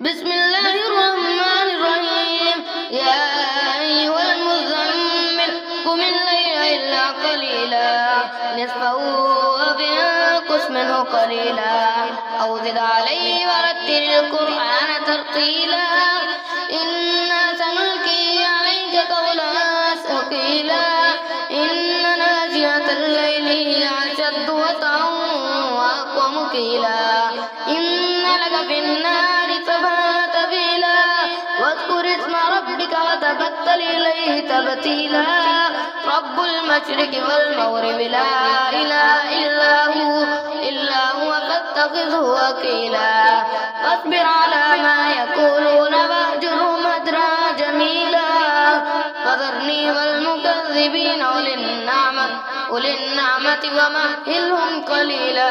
بسم الله الرحمن الرحيم يا أيها المزمل قم الليل إلا قليلا نصفه أو انقص منه قليلا أو زد عليه ورتل القرآن ترتيلا إنا سنلقي عليك قولا ثقيلا إن ناشئة الليل هي أشد وطئا وأقوم قيلا إن لك في النار سبحا طويلا واذكر اسم ربك وتبتل إليه تبتيلا رب المشرق والمغرب لا إله إلا هو فاتخذه وكيلا فاصبر على ما يقولون واهجرهم هجرا جميلا وذرني والمكذبين أولي النعمة ومهلهم قليلا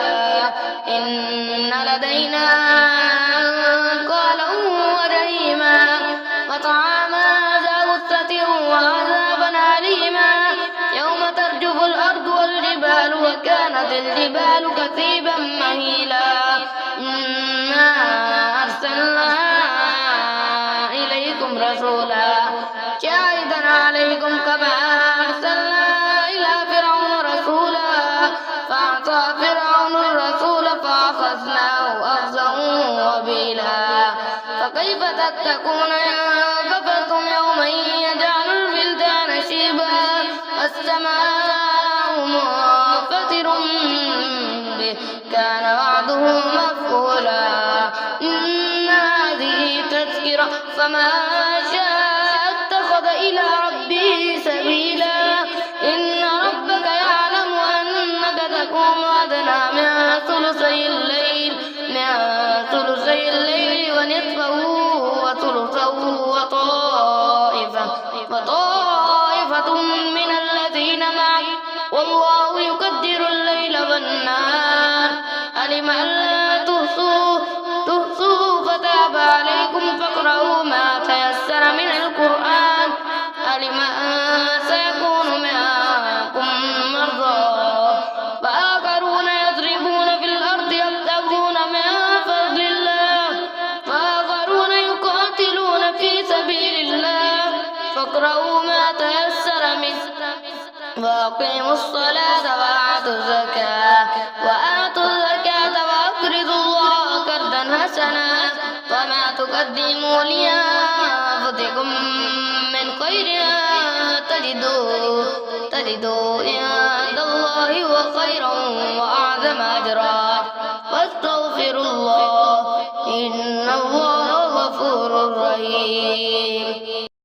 إن لدينا أنكالا وجحيما وطعاما ذا غصة وعذابا أليما يوم ترجف الأرض والجبال وكانت الجبال كثيبا مهيلا إنا أرسلنا إليكم رسولا شاهدا عليكم كما أرسلنا إلى فرعون رسولا فعصى فرعون الرسول فأخذناه أخذا وبيلا فكيف تتقون إن كفرتم يوما يجعل الولدان شيبا السماء منفطر به كان وعده مفعولا إن هذه تذكرة فمن شاء اتخذ إلى ربه سبيلا إن ربك يعلم أنك تقوم أدنى من ثلثي الليل ونصفه وثلثه وطائفة من الذين معك والله يقدر الليل والنهار علم أن لا تحصوا فتاب عليكم فاقرؤوا ما تيسر من القرآن علم أن سيكون منكم مرضى وآخرون يضربون في الأرض يبتغون من فضل الله وآخرون يقاتلون في سبيل الله فاقرؤوا ما تيسر منه وأقيموا الصلاة وآتوا الزكاة وأقرضوا الله قرضا حسنا وما تقدموا لأنفسكم من خير تجدوا عند الله وخيرا وأعظم أجرا واستغفروا الله إن الله غفور رحيم.